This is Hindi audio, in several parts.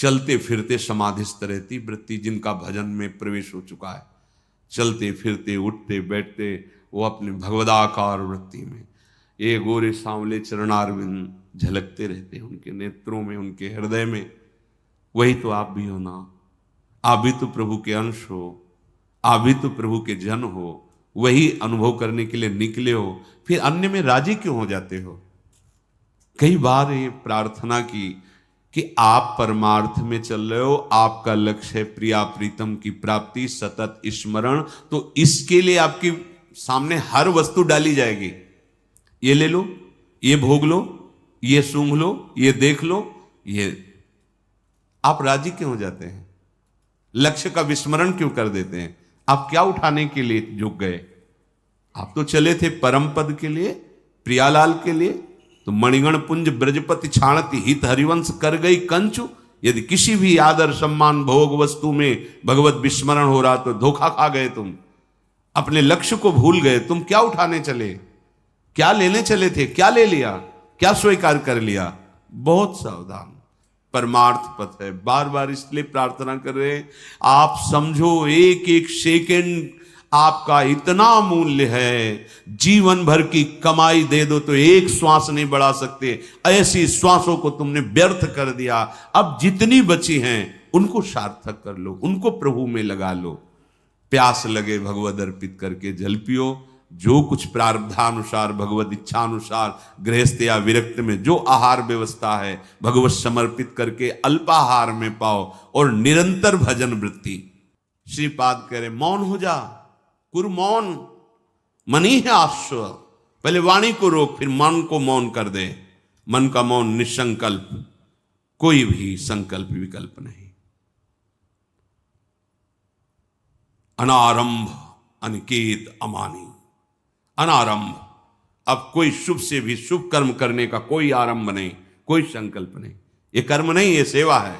चलते फिरते समाधिस्थ रहती वृत्ति, जिनका भजन में प्रवेश हो चुका है, चलते फिरते उठते बैठते वो अपने भगवदाकार वृत्ति में, ये गोरे सांवले चरणारविंद झलकते रहते हैं उनके नेत्रों में, उनके हृदय में। वही तो आप भी हो ना, आप भी तो प्रभु के अंश हो, आप भी तो प्रभु के जन हो, वही अनुभव करने के लिए निकले हो, फिर अन्य में राजी क्यों हो जाते हो? कई बार ये प्रार्थना की कि आप परमार्थ में चल रहे हो, आपका लक्ष्य है प्रिया प्रीतम की प्राप्ति, सतत स्मरण, तो इसके लिए आपके सामने हर वस्तु डाली जाएगी। ये ले लो, ये भोग लो, ये सूंघ लो, ये देख लो, ये। आप राजी क्यों हो जाते हैं? लक्ष्य का विस्मरण क्यों कर देते हैं? आप क्या उठाने के लिए झुक गए? आप तो चले थे परम पद के लिए, प्रियालाल के लिए। तो मणिगण पुंज ब्रजपति छाणति हित हरिवंश कर गई कंचु। यदि किसी भी आदर सम्मान भोग वस्तु में भगवत विस्मरण हो रहा तो धोखा खा गए तुम, अपने लक्ष्य को भूल गए। तुम क्या उठाने चले, क्या लेने चले थे, क्या ले लिया, क्या स्वीकार कर लिया? बहुत सावधान, परमार्थ पथ है। बार बार इसलिए प्रार्थना कर रहे हैं, आप समझो एक एक सेकंड आपका इतना मूल्य है, जीवन भर की कमाई दे दो तो एक श्वास नहीं बढ़ा सकते, ऐसी श्वासों को तुमने व्यर्थ कर दिया। अब जितनी बची हैं उनको सार्थक कर लो, उनको प्रभु में लगा लो। प्यास लगे भगवद अर्पित करके जल पियो। जो कुछ प्रारब्धानुसार भगवत इच्छानुसार गृहस्थ या विरक्त में जो आहार व्यवस्था है भगवत समर्पित करके अल्पाहार में पाओ, और निरंतर भजन वृत्ति। श्रीपाद कह रहे मौन हो जा, कुर मौन, मनी है आश्व। पहले वाणी को रोक, फिर मन को मौन कर दे। मन का मौन निसंकल्प, कोई भी संकल्प विकल्प नहीं। अनारंभ अनिकेत अमानी, अनारंभ। अब कोई शुभ से भी शुभ कर्म करने का कोई आरंभ नहीं, कोई संकल्प नहीं। ये कर्म नहीं, ये सेवा है।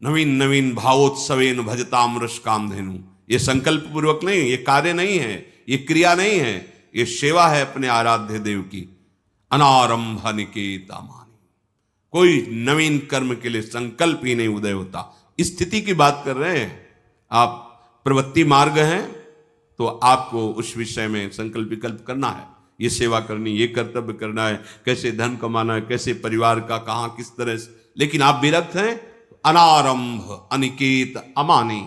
नवीन नवीन भावोत्सवेन भजताम रस कामधेनु, ये संकल्प पूर्वक नहीं, ये कार्य नहीं है, ये क्रिया नहीं है, ये सेवा है अपने आराध्य देव की। अनारंभ अनिकेत अमानी, कोई नवीन कर्म के लिए संकल्प ही नहीं उदय होता। स्थिति की बात कर रहे हैं आप। प्रवृत्ति मार्ग है तो आपको उस विषय में संकल्प विकल्प करना है, ये सेवा करनी, ये कर्तव्य करना है, कैसे धन कमाना है, कैसे परिवार का कहां किस तरह से। लेकिन आप विरक्त हैं, अनारंभ अनिकेत अमानी,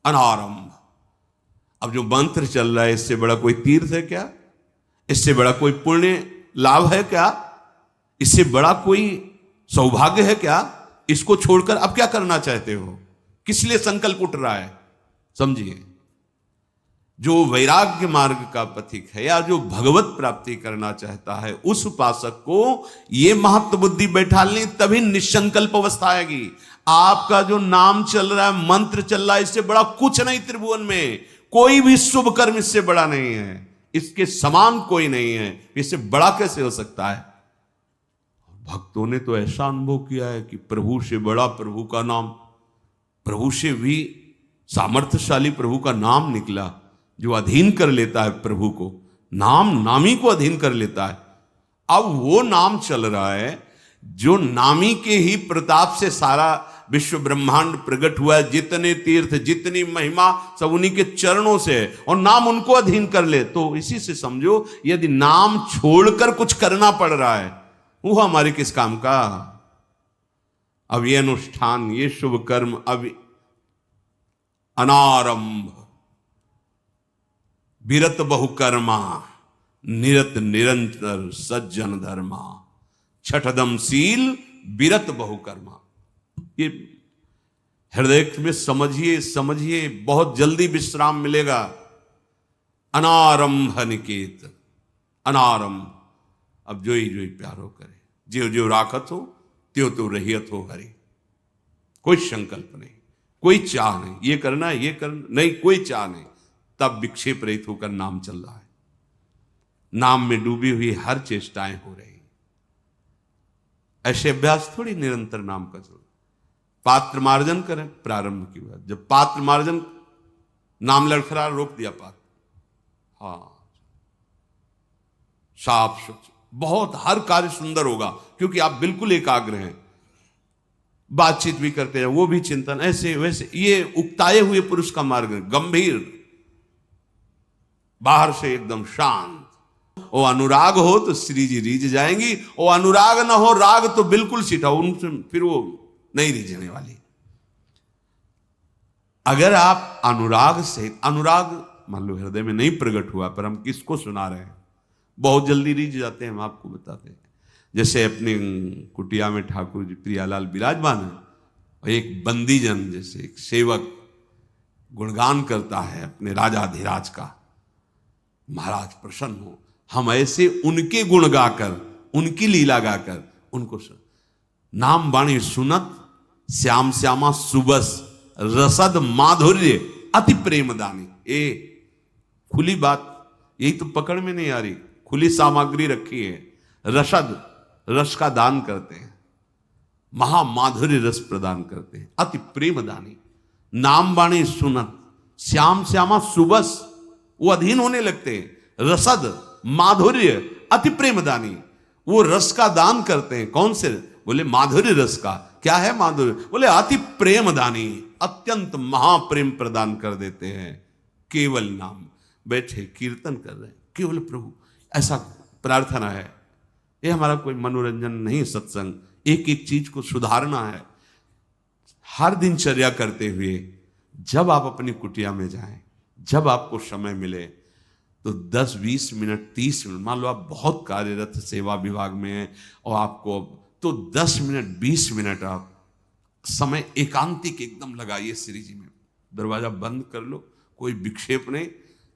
अनारंभ। अब जो मंत्र चल रहा है, इससे बड़ा कोई तीर्थ है क्या? इससे बड़ा कोई पुण्य लाभ है क्या? इससे बड़ा कोई सौभाग्य है क्या? इसको छोड़कर अब क्या करना चाहते हो? किस लिए संकल्प उठ रहा है? समझिए, जो वैराग्य मार्ग का पथिक है या जो भगवत प्राप्ति करना चाहता है, उस उपासक को ये महत्व बुद्धि बैठालनी, तभी निसंकल्प अवस्था आएगी। आपका जो नाम चल रहा है, मंत्र चल रहा है, इससे बड़ा कुछ नहीं त्रिभुवन में। कोई भी शुभ कर्म इससे बड़ा नहीं है, इसके समान कोई नहीं है। इससे बड़ा कैसे हो सकता है? भक्तों ने तो ऐसा अनुभव किया है कि प्रभु से बड़ा प्रभु का नाम, प्रभु से भी सामर्थ्यशाली प्रभु का नाम निकला, जो अधीन कर लेता है प्रभु को, नाम नामी को अधीन कर लेता है। अब वो नाम चल रहा है जो नामी के ही प्रताप से सारा विश्व ब्रह्मांड प्रकट हुआ है। जितने तीर्थ, जितनी महिमा, सब उन्हीं के चरणों से है, और नाम उनको अधीन कर ले। तो इसी से समझो, यदि नाम छोड़कर कुछ करना पड़ रहा है, वो हमारे किस काम का? अब ये अनुष्ठान, ये शुभ कर्म, अब अनारंभ विरत बहुकर्मा, निरत निरंतर सज्जन धर्मा, छठदम शील विरत बहुकर्मा। ये हृदय में समझिए, समझिए, बहुत जल्दी विश्राम मिलेगा। अनारंभ निकेत, अनारंभ। अब जो ही प्यारो करे, जो जो राखत हो त्यो तो रहियत हो हरि। कोई संकल्प नहीं, कोई चाह नहीं, ये करना है, ये करना नहीं, कोई चाह नहीं। तब विक्षेप रहित होकर नाम चल रहा है। नाम में डूबी हुई हर चेष्टाएं हो रही। ऐसे अभ्यास थोड़ी निरंतर नाम का चल। पात्र मार्जन करें प्रारंभ की बात, जब पात्र मार्जन, नाम लड़खड़ा, रोक दिया पात्र, हाँ, साफ स्वच्छ, बहुत हर कार्य सुंदर होगा, क्योंकि आप बिल्कुल एकाग्र हैं। बातचीत भी करते हैं, वो भी चिंतन, ऐसे वैसे। ये उकताए हुए पुरुष का मार्ग है, गंभीर, बाहर से एकदम शांत। वो अनुराग हो तो श्री जी रीझ जाएंगी, वो अनुराग ना हो, राग तो बिल्कुल सीधा, उनसे फिर वो नहीं रीझने वाली। अगर आप अनुराग से, अनुराग मान लो हृदय में नहीं प्रकट हुआ, पर हम किसको सुना रहे हैं, बहुत जल्दी रीझ जाते हैं। हम आपको बताते हैं, जैसे अपनी कुटिया में ठाकुर जी प्रियालाल विराजमान है, और एक बंदीजन जैसे एक सेवक गुणगान करता है अपने राजाधिराज का, महाराज प्रसन्न हो, हम ऐसे उनके गुण गाकर, उनकी लीला गाकर उनको नाम वाणी सुनत श्याम श्यामा सुबस रसद माधुर्य अति प्रेमदानी। ए खुली बात, यही तो पकड़ में नहीं आ रही, खुली सामग्री रखी है। रसद, रस का दान करते हैं, महामाधुर्य रस प्रदान करते हैं, अति प्रेमदानी। नाम वाणी सुनत श्याम श्यामा सुबस, वो अधीन होने लगते हैं। रसद माधुर्य अति प्रेमदानी, वो रस का दान करते हैं। कौन से? बोले माधुर्य रस का। क्या है माधुर्य? बोले अति प्रेमदानी, अत्यंत महाप्रेम प्रदान कर देते हैं। केवल नाम, बैठे कीर्तन कर रहे हैं, केवल प्रभु, ऐसा प्रार्थना है। ये हमारा कोई मनोरंजन नहीं, सत्संग एक एक चीज को सुधारना है। हर दिनचर्या करते हुए जब आप अपनी कुटिया में जाएं, जब आपको समय मिले तो 10-20 मिनट 30 मिनट, मान लो आप बहुत कार्यरत सेवा विभाग में हैं और आपको, तो 10 मिनट 20 मिनट आप समय एकांतिक एकदम लगाइए श्री जी में। दरवाजा बंद कर लो, कोई विक्षेप नहीं।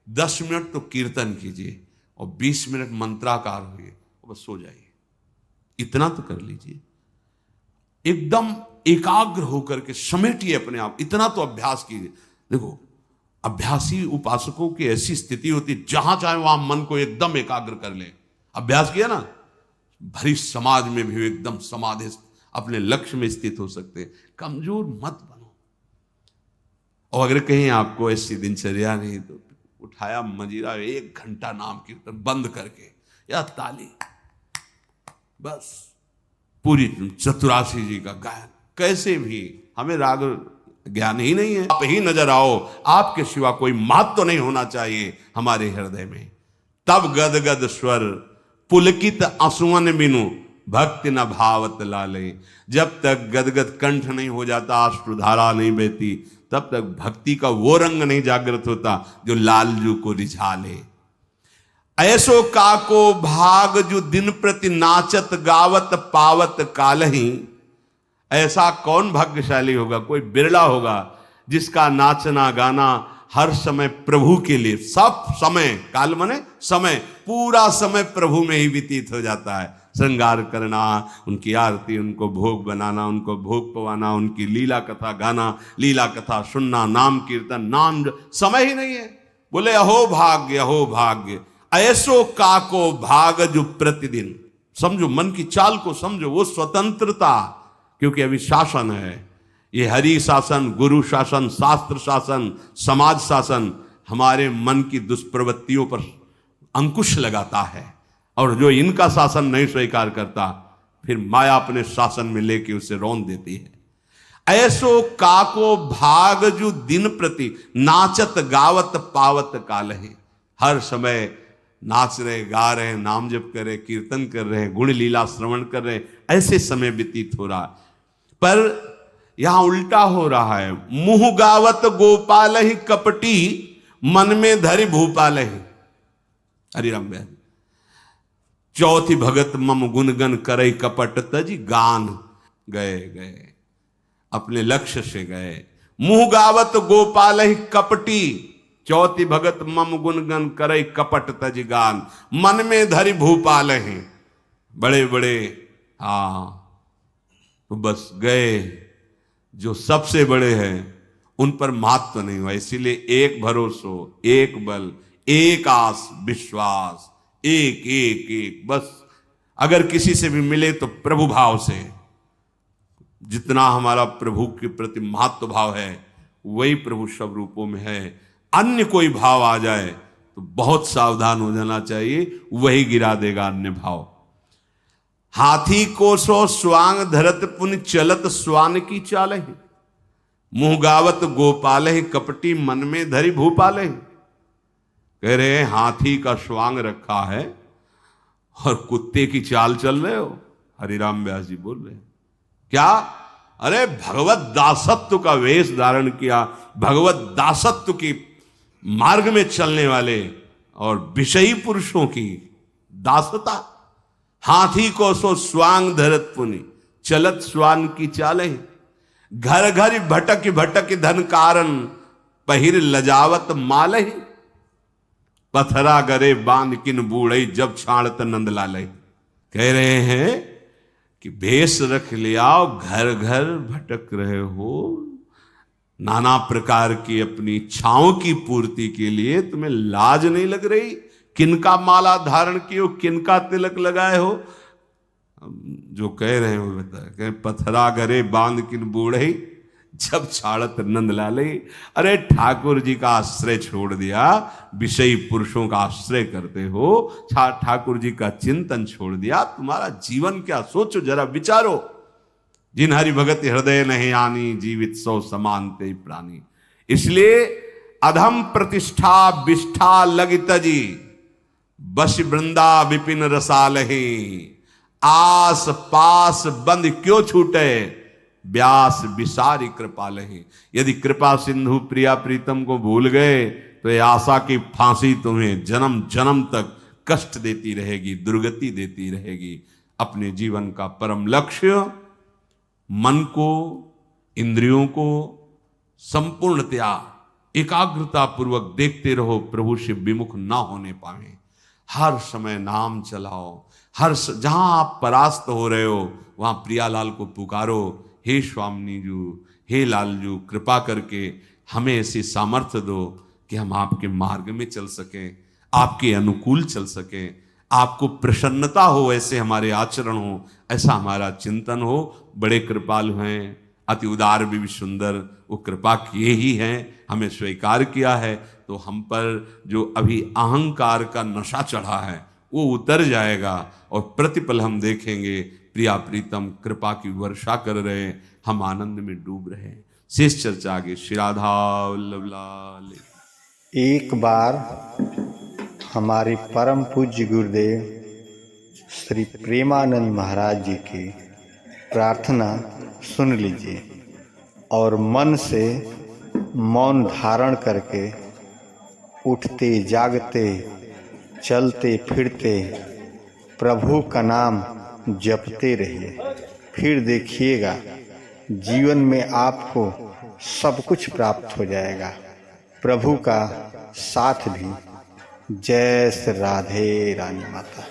10 मिनट तो कीर्तन कीजिए और 20 मिनट मंत्राकार होइए, बस सो जाइए। इतना तो कर लीजिए, एकदम एकाग्र होकर के समेटिए अपने आप, इतना तो अभ्यास कीजिए। देखो, अभ्यासी उपासकों की ऐसी स्थिति होती, जहां चाहे वहां मन को एकदम एकाग्र कर ले। अभ्यास किया ना, भरी समाज में भी एकदम समाधि अपने लक्ष्य में स्थित हो सकते हैं। कमजोर मत बनो। और अगर कहीं आपको ऐसी दिनचर्या नहीं तो उठाया मजीरा, 1 घंटा नाम कीर्तन बंद करके, या ताली, बस पूरी चतुरासी जी का गायन। कैसे भी, हमें राग ज्ञान ही नहीं है, आप ही नजर आओ, आपके सिवा कोई महत्व तो नहीं होना चाहिए हमारे हृदय में। तब गदगद स्वर पुलकित आंसुअन बिनु भक्ति न भावत लाले। जब तक गदगद कंठ नहीं हो जाता, अश्रुधारा नहीं बहती, तब तक भक्ति का वो रंग नहीं जागृत होता जो लालजू को रिझा ले। ऐसो काको भाग जो दिन प्रति नाचत गावत पावत कालही। ऐसा कौन भाग्यशाली होगा, कोई बिरला होगा जिसका नाचना गाना हर समय प्रभु के लिए, सब समय, काल माने समय, पूरा समय प्रभु में ही व्यतीत हो जाता है। श्रृंगार करना, उनकी आरती, उनको भोग बनाना, उनको भोग पवाना, उनकी लीला कथा गाना, लीला कथा सुनना, नाम कीर्तन, नाम, समय ही नहीं है। बोले अहो भाग्य, अहो भाग्य। ऐसो काको भाग जो प्रतिदिन। समझो, मन की चाल को समझो, वो स्वतंत्रता, क्योंकि अभी शासन है, ये हरि शासन, गुरु शासन, शास्त्र शासन, समाज शासन हमारे मन की दुष्प्रवृत्तियों पर अंकुश लगाता है। और जो इनका शासन नहीं स्वीकार करता, फिर माया अपने शासन में लेके उसे रौंद देती है। ऐसो काको भाग जो दिन प्रति नाचत गावत पावत कालहि। हर समय नाच रहे, गा रहे, नाम जप कर रहे, कीर्तन कर रहे, गुण लीला श्रवण कर रहे, ऐसे समय व्यतीत हो रहा है। पर यहां उल्टा हो रहा है। मुंह गावत गोपाल ही कपटी, मन में धरि भूपाल ही। हरिराम बहन, चौथी भगत मम गुणगन करई कपट तजी गान। गए गए, अपने लक्ष्य से गए। मुंह गावत गोपाल ही कपटी, चौथी भगत मम गुणगन करई कपट तज गान। मन में धरि भूपाल ही। बड़े बड़े, हाँ, तो बस गए, जो सबसे बड़े हैं उन पर महत्व नहीं हुआ। इसीलिए एक भरोसो, एक बल, एक आस, विश्वास, एक एक एक, बस अगर किसी से भी मिले तो प्रभु भाव से। जितना हमारा प्रभु के प्रति महत्व भाव है, वही प्रभु सब रूपों में है। अन्य कोई भाव आ जाए तो बहुत सावधान हो जाना चाहिए, वही गिरा देगा अन्य भाव। हाथी को सो स्वांग धरत पुनि चलत स्वान की चाल है। मुंह गावत गोपाल है कपटी मन में धरी भूपाल है। कह रहे हैं हाथी का स्वांग रखा है और कुत्ते की चाल चल रहे हो। हरिराम व्यास जी बोल रहे हैं क्या? अरे भगवत दासत्व का वेश धारण किया, भगवत दासत्व की मार्ग में चलने वाले और विषयी पुरुषों की दासता। हाथी को सो स्वांग धरत पुनि चलत स्वान की चाले। घर घर भटक भटक धन कारण पहिर लजावत मालहि। पथरा गरे बांध किन बूढ़ई जब छाड़त नंद लालई। कह रहे हैं कि भेष रख लिया, घर घर भटक रहे हो, नाना प्रकार की अपनी इच्छाओं की पूर्ति के लिए तुम्हें लाज नहीं लग रही? किनका माला धारण किए हो, किनका तिलक लगाए हो? जो कह रहे हो बता, पथरा गरे बांध किन बूढ़ई जब छाड़त नंद लाले। अरे ठाकुर जी का आश्रय छोड़ दिया, विषयी पुरुषों का आश्रय करते हो, ठाकुर जी का चिंतन छोड़ दिया, तुम्हारा जीवन क्या? सोचो जरा, विचारो। जिन हरि भगत हृदय नहीं आनी, जीवित सौ समान ते प्राणी। इसलिए अधम प्रतिष्ठा विष्ठा लग तजी, बस वृंदा विपिन रसालहि। आस पास बंद क्यों छूटे, व्यास विसारी कृपालहि। यदि कृपा सिंधु प्रिया प्रीतम को भूल गए तो ये आशा की फांसी तुम्हें जन्म जन्म तक कष्ट देती रहेगी, दुर्गति देती रहेगी। अपने जीवन का परम लक्ष्य मन को, इंद्रियों को संपूर्णतया एकाग्रता पूर्वक देखते रहो, प्रभु से विमुख ना होने पाए। हर समय नाम चलाओ, जहां आप परास्त हो रहे हो वहां प्रियालाल को पुकारो, हे स्वामी जू, हे लालजू, कृपा करके हमें ऐसी सामर्थ्य दो कि हम आपके मार्ग में चल सकें, आपके अनुकूल चल सकें, आपको प्रसन्नता हो, ऐसे हमारे आचरण हो, ऐसा हमारा चिंतन हो। बड़े कृपालु हैं, अति उदार भी सुंदर, वो कृपा किए ही हैं, हमें स्वीकार किया है। तो हम पर जो अभी अहंकार का नशा चढ़ा है वो उतर जाएगा और प्रतिपल हम देखेंगे प्रिया प्रीतम कृपा की वर्षा कर रहे हैं, हम आनंद में डूब रहे हैं। शेष चर्चा आगे। श्री राधा वल्लभ लाल। एक बार हमारे परम पूज्य गुरुदेव श्री प्रेमानंद महाराज जी की प्रार्थना सुन लीजिए और मन से मौन धारण करके उठते जागते चलते फिरते प्रभु का नाम जपते रहिए। फिर देखिएगा जीवन में आपको सब कुछ प्राप्त हो जाएगा, प्रभु का साथ भी। जय श्री राधे रानी माता।